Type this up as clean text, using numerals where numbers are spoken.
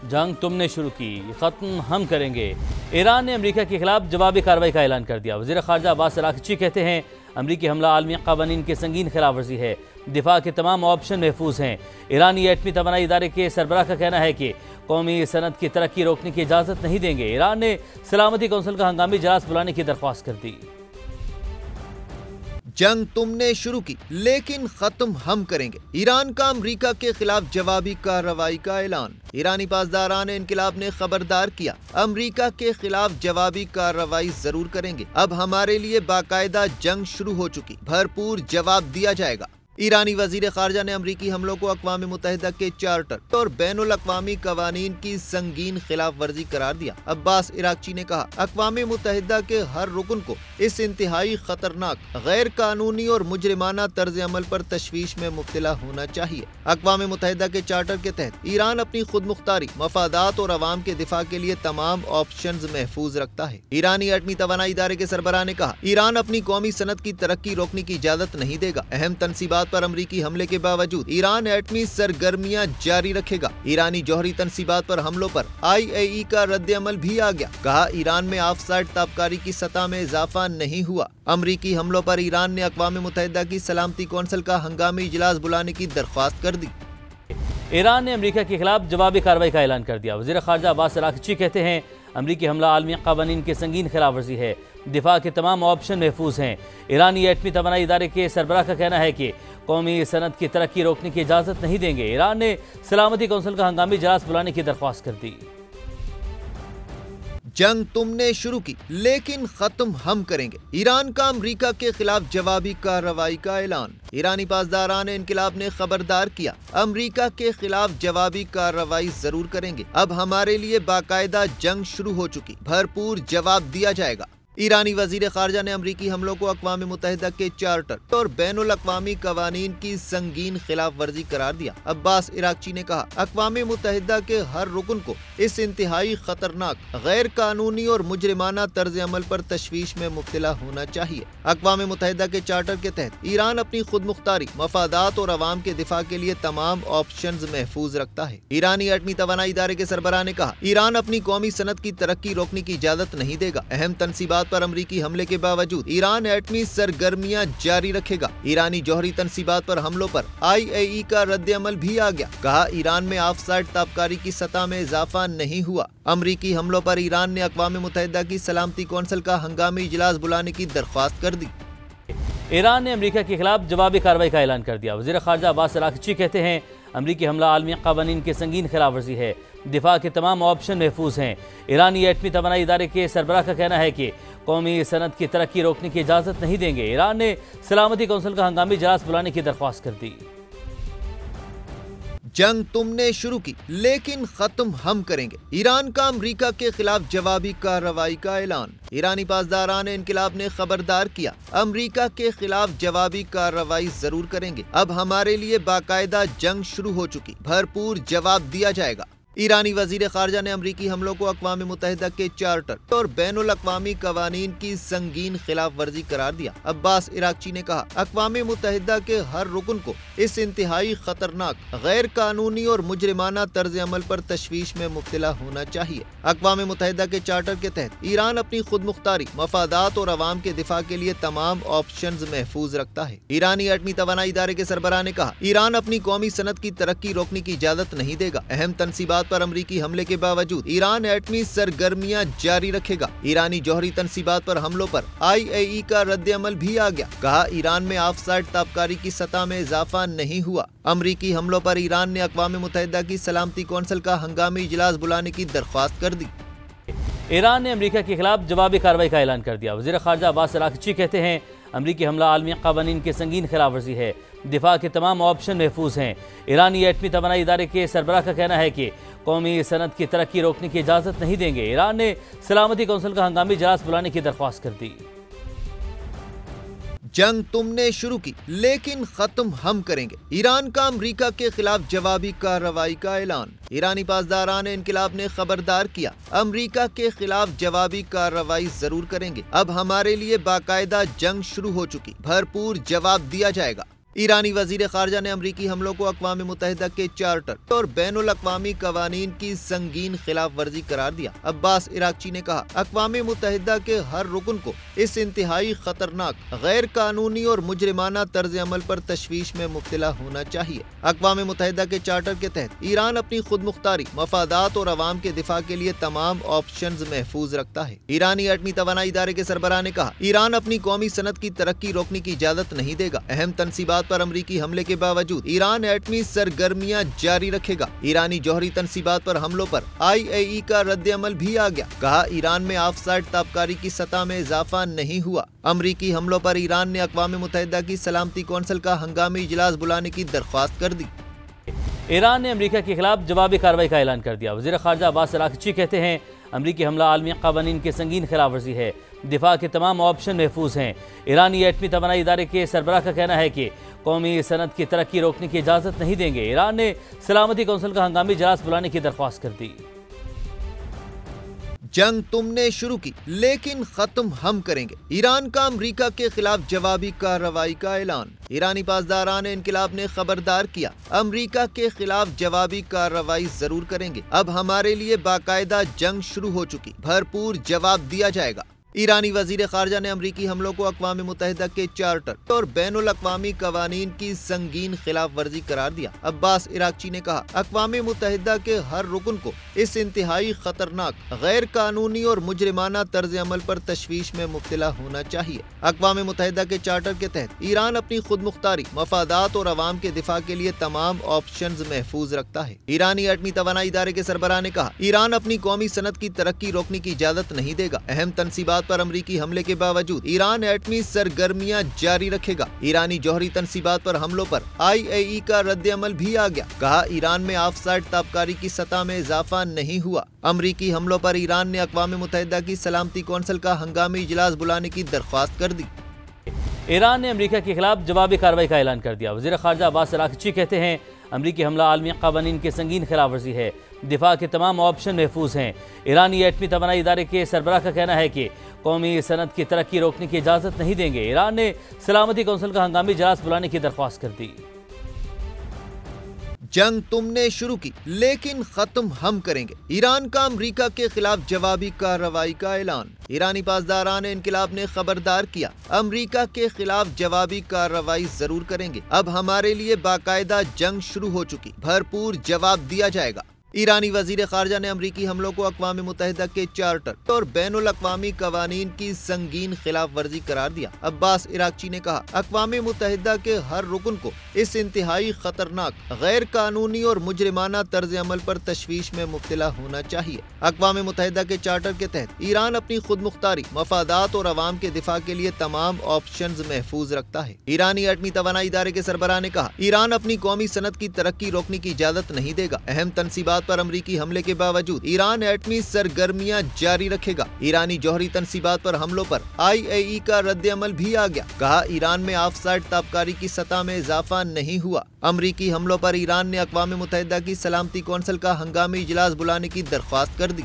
जंग तुमने शुरू की, ख़त्म हम करेंगे। ईरान ने अमेरिका के खिलाफ जवाबी कार्रवाई का ऐलान कर दिया। वज़ीर ख़ारजा अब्बास अराग़ची कहते हैं अमरीकी हमला आलमी क़वानीन की संगीन खिलाफ वर्जी है, दिफा के तमाम ऑप्शन महफूज हैं। ईरानी एटमी तवानाई इदारे के सरबराह का कहना है कि कौमी सनत की तरक्की रोकने की इजाज़त नहीं देंगे। ईरान ने सलामती कौंसिल का हंगामी इजलास बुलाने की दरख्वास्त कर दी। जंग तुमने शुरू की लेकिन खत्म हम करेंगे। ईरान का अमरीका के खिलाफ जवाबी कार्रवाई का ऐलान। ईरानी पासदारान इनकिलाब ने खबरदार किया, अमरीका के खिलाफ जवाबी कार्रवाई जरूर करेंगे। अब हमारे लिए बाकायदा जंग शुरू हो चुकी, भरपूर जवाब दिया जाएगा। ईरानी वजीर खारजा ने अमरीकी हमलों को अक़वाम मुत्तहिदा के चार्टर और बैनुल अक़वामी कवानीन की संगीन खिलाफ वर्जी करार दिया। अब्बास अराग़ची ने कहा, अक़वाम मुत्तहिदा के हर रुकन को इस इंतहाई खतरनाक, गैर कानूनी और मुजरिमाना तर्ज अमल पर तशवीश में मुब्तला होना चाहिए। अक़वाम मुत्तहिदा के चार्टर के तहत ईरान अपनी खुद मुख्तारी, मफादात और अवाम के दिफा के लिए तमाम ऑप्शंस महफूज रखता है। ईरानी एटमी तवानाई इदारे के सरबराह ने कहा, ईरान अपनी कौमी सनत की तरक्की रोकने की इजाजत नहीं देगा। अहम तनसीबात पर अमरीकी हमले के बावजूद ईरान एटमी सरगर्मियां जारी रखेगा। ईरानी जौहरी तनसीबात पर हमलों पर IAEA का रद्द अमल भी आ गया। कहा, ईरान में ऑफसाइड ताबकारी की सतह में इजाफा नहीं हुआ। अमरीकी हमलों पर ईरान ने अक़वाम मुत्तहिदा की सलामती कौंसिल का हंगामी इजलास बुलाने की दरख्वास्त कर दी। ईरान ने अमेरिका के खिलाफ जवाबी कार्रवाई का ऐलान कर दिया। वज़ीर ख़ारजा अब्बास अराग़ची कहते हैं अमरीकी हमला आलमी क़वानीन की संगीन खिलाफ वर्जी है, दिफा के तमाम ऑप्शन महफूज हैं। ईरानी एटमी तवानाई इदारे के सरबराह का कहना है कि कौमी सनत की तरक्की रोकने की इजाज़त नहीं देंगे। ईरान ने सलामती कौंसिल का हंगामी इजलास बुलाने की दरख्वास्त कर दी। जंग तुमने शुरू की लेकिन खत्म हम करेंगे। ईरान का अमरीका के खिलाफ जवाबी कार्रवाई का ऐलान। ईरानी पासदारान इनकिलाब ने खबरदार किया, अमरीका के खिलाफ जवाबी कार्रवाई जरूर करेंगे। अब हमारे लिए बाकायदा जंग शुरू हो चुकी, भरपूर जवाब दिया जाएगा। ईरानी वजीर खारजा ने अमरीकी हमलों को अक़वाम मुत्तहिदा के चार्टर और बैनुल अक़वामी कवानीन की संगीन खिलाफ वर्जी करार दिया। अब्बास अराग़ची ने कहा, अक़वाम मुत्तहिदा के हर रुकन को इस इंतहाई खतरनाक, गैर कानूनी और मुजरिमाना तर्ज अमल पर तशवीश में मुब्तला होना चाहिए। अक़वाम मुत्तहिदा के चार्टर के तहत ईरान अपनी खुद मुख्तारी, मफादात और अवाम के दिफा के लिए तमाम ऑप्शंस महफूज रखता है। ईरानी एटमी तवानाई इदारे के सरबराह ने कहा, ईरान अपनी कौमी सनत की तरक्की रोकने की इजाजत नहीं देगा। अहम तनसीबात पर अमरीकी हमले के बावजूद ईरान एटमी सरगर्मियां जारी रखेगा। ईरानी जौहरी तनसीबात पर हमलों पर IAEA का रद्द अमल भी आ गया। कहा, ईरान में ऑफसाइड ताबकारी की सतह में इजाफा नहीं हुआ। अमरीकी हमलों पर ईरान ने अक़वाम मुत्तहिदा की सलामती कौंसिल का हंगामी इजलास बुलाने की दरख्वास्त कर दी। ईरान ने अमेरिका के खिलाफ जवाबी कार्रवाई का ऐलान कर दिया। वज़ीर ख़ारजा अब्बास अराग़ची कहते हैं अमरीकी हमला आलमी क़वानीन की संगीन खिलाफ वर्जी है, दिफा के तमाम ऑप्शन महफूज हैं। ईरानी एटमी तवानाई इदारे के सरबराह का कहना है कि कौमी सनत की तरक्की रोकने की इजाज़त नहीं देंगे। ईरान ने सलामती कौंसिल का हंगामी इजलास बुलाने की दरख्वास्त कर दी। जंग तुमने शुरू की लेकिन खत्म हम करेंगे। ईरान का अमरीका के खिलाफ जवाबी कार्रवाई का ऐलान। ईरानी पासदारान इनकिलाब ने खबरदार किया, अमरीका के खिलाफ जवाबी कार्रवाई जरूर करेंगे। अब हमारे लिए बाकायदा जंग शुरू हो चुकी, भरपूर जवाब दिया जाएगा। ईरानी वजीर खारजा ने अमरीकी हमलों को अक़वाम मुत्तहिदा के चार्टर और बैनुल अक़वामी कवानीन की संगीन खिलाफ वर्जी करार दिया। अब्बास अराग़ची ने कहा, अक़वाम मुत्तहिदा के हर रुकन को इस इंतहाई खतरनाक, गैर कानूनी और मुजरिमाना तर्ज अमल पर तशवीश में मुब्तला होना चाहिए। अक़वाम मुत्तहिदा के चार्टर के तहत ईरान अपनी खुद मुख्तारी, मफादात और अवाम के दिफा के लिए तमाम ऑप्शंस महफूज रखता है। ईरानी एटमी तवानाई इदारे के सरबराह ने कहा, ईरान अपनी कौमी सनत की तरक्की रोकने की इजाजत नहीं देगा। अहम तनसीबात पर अमरीकी हमले के बावजूद ईरान एटमी सरगर्मियां जारी रखेगा। ईरानी जौहरी तनसीबात पर हमलों पर IAEA का रद्द अमल भी आ गया। कहा, ईरान में ऑफसाइड ताबकारी की सतह में इजाफा नहीं हुआ। अमरीकी हमलों पर ईरान ने अक़वाम मुत्तहिदा की सलामती कौंसिल का हंगामी इजलास बुलाने की दरख्वास्त कर दी। ईरान ने अमेरिका के खिलाफ जवाबी कार्रवाई का ऐलान कर दिया। वज़ीर ख़ारजा अब्बास अराग़ची कहते हैं अमरीकी हमला आलमी क़वानीन की संगीन खिलाफ वर्जी है, दिफा के तमाम ऑप्शन महफूज हैं। ईरानी एटमी तवानाई इदारे के सरबराह का कहना है कि कौमी सनत की तरक्की रोकने की इजाज़त नहीं देंगे। ईरान ने सलामती कौंसिल का हंगामी इजलास बुलाने की दरख्वास्त कर दी। जंग तुमने शुरू की लेकिन खत्म हम करेंगे। ईरान का अमरीका के खिलाफ जवाबी कार्रवाई का ऐलान। ईरानी पासदारान इनकिलाब ने खबरदार किया, अमरीका के खिलाफ जवाबी कार्रवाई जरूर करेंगे। अब हमारे लिए बाकायदा जंग शुरू हो चुकी, भरपूर जवाब दिया जाएगा। ईरानी वजीर खारजा ने अमरीकी हमलों को अक़वाम मुत्तहिदा के चार्टर और बैनुल अक़वामी कवानीन की संगीन खिलाफ वर्जी करार दिया। अब्बास इराक़ची ने कहा, अक़वाम मुत्तहिदा के हर रुकन को इस इंतहाई खतरनाक, गैर कानूनी और मुजरिमाना तर्ज अमल पर तशवीश में मुब्तला होना चाहिए। अक़वाम मुत्तहिदा के चार्टर के तहत ईरान अपनी खुद मुख्तारी, मफादात और अवाम के दिफा के लिए तमाम ऑप्शंस महफूज रखता है। ईरानी एटमी तवानाई इदारे के सरबराह ने कहा, ईरान अपनी कौमी सनत की तरक्की रोकने की इजाजत नहीं देगा। अहम तनसीबात पर अमरीकी हमले के बावजूद ईरान एटमी सरगर्मियां जारी रखेगा। ईरानी जौहरी तनसीबात पर हमलों पर IAEA का रद्द-ए-अमल भी आ गया। कहा, ईरान में ऑफसाइड ताबकारी की सतह में इजाफा नहीं हुआ। अमरीकी हमलों पर ईरान ने अक़वाम मुत्तहिदा की सलामती कौंसिल का हंगामी इजलास बुलाने की दरख्वास्त कर दी। ईरान ने अमरीका के खिलाफ जवाबी कार्रवाई का ऐलान कर दिया। वज़ीर ख़ारजा अब्बास अराग़ची कहते हैं, अमरीकी हमला आलमी क़वानीन की संगीन खिलाफ वर्जी है। दिफा के तमाम ऑप्शन महफूज हैं। ईरानी एटमी तवानाई इदारे के सरबराह का कहना है कि कौमी सनत की तरक्की रोकने की इजाज़त नहीं देंगे। ईरान ने सलामती कौंसिल का हंगामी इजलास बुलाने की दरख्वास्त कर दी। जंग तुमने शुरू की, लेकिन खत्म हम करेंगे। ईरान का अमरीका के खिलाफ जवाबी कार्रवाई का ऐलान। ईरानी पासदारान इनकिलाब ने खबरदार किया, अमरीका के खिलाफ जवाबी कार्रवाई जरूर करेंगे। अब हमारे लिए बाकायदा जंग शुरू हो चुकी, भरपूर जवाब दिया जाएगा। ईरानी वजीर खारजा ने अमरीकी हमलों को अक़वाम मुत्तहिदा के चार्टर और बैनुल अक़वामी कवानीन की संगीन खिलाफ वर्जी करार दिया। अब्बास इराक़ची ने कहा, अक़वाम मुत्तहिदा के हर रुकन को इस इंतहाई खतरनाक, गैर कानूनी और मुजरिमाना तर्ज अमल पर तशवीश में मुब्तला होना चाहिए। अक़वाम मुत्तहिदा के चार्टर के तहत ईरान अपनी खुद मुख्तारी, मफादात और अवाम के दिफा के लिए तमाम ऑप्शंस महफूज रखता है। ईरानी एटमी तवानाई इदारे के सरबराह ने कहा, ईरान अपनी कौमी सनत की तरक्की रोकने की इजाजत नहीं देगा। अहम तनसीबात पर अमरीकी हमले के बावजूद ईरान एटमी सरगर्मियां जारी रखेगा। ईरानी जौहरी तनसीबात पर हमलों पर IAEA का रद्द-ए-अमल भी आ गया। कहा, ईरान में ऑफसाइड ताबकारी की सतह में इजाफा नहीं हुआ। अमरीकी हमलों पर ईरान ने अक़वाम मुत्तहिदा की सलामती कौंसिल का हंगामी इजलास बुलाने की दरख्वास्त कर दी। ईरान ने अमरीका के खिलाफ जवाबी कार्रवाई का ऐलान कर दिया। वज़ीर ख़ारजा अब्बास अराग़ची कहते हैं, अमरीकी हमला आलमी क़वानीन की संगीन खिलाफ वर्जी है। दिफा के तमाम ऑप्शन महफूज हैं। ईरानी एटमी तवानाई इदारे के सरबराह का कहना है कि कौमी सनत की तरक्की रोकने की इजाज़त नहीं देंगे। ईरान ने सलामती कौंसिल का हंगामी इजलास बुलाने की दरख्वास्त कर दी। जंग तुमने शुरू की, लेकिन खत्म हम करेंगे। ईरान का अमरीका के खिलाफ जवाबी कार्रवाई का ऐलान। ईरानी पासदारान इनकिलाब ने खबरदार किया, अमरीका के खिलाफ जवाबी कार्रवाई जरूर करेंगे। अब हमारे लिए बाकायदा जंग शुरू हो चुकी, भरपूर जवाब दिया जाएगा। ईरानी वजीर खारजा ने अमरीकी हमलों को अक़वाम मुत्तहिदा के चार्टर और बैनुल अक़वामी कवानीन की संगीन खिलाफ वर्जी करार दिया। अब्बास इराक़ची ने कहा, अक़वाम मुत्तहिदा के हर रुकन को इस इंतहाई खतरनाक, गैर कानूनी और मुजरिमाना तर्ज अमल पर तशवीश में मुब्तला होना चाहिए। अक़वाम मुत्तहिदा के चार्टर के तहत ईरान अपनी खुद मुख्तारी, मफादात और अवाम के दिफा के लिए तमाम ऑप्शंस महफूज रखता है। ईरानी एटमी तवानाई इदारे के सरबराह ने कहा, ईरान अपनी कौमी सनत की तरक्की रोकने की इजाजत नहीं देगा। अहम तनसीबात पर अमरीकी हमले के बावजूद ईरान एटमी सरगर्मियां जारी रखेगा। ईरानी जौहरी तनसीबात पर हमलों पर IAEA का रद्द-ए-अमल भी आ गया। कहा, ईरान में ऑफसाइड ताबकारी की सतह में इजाफा नहीं हुआ। अमरीकी हमलों पर ईरान ने अक़वाम मुत्तहिदा की सलामती कौंसिल का हंगामी इजलास बुलाने की दरख्वास्त कर दी।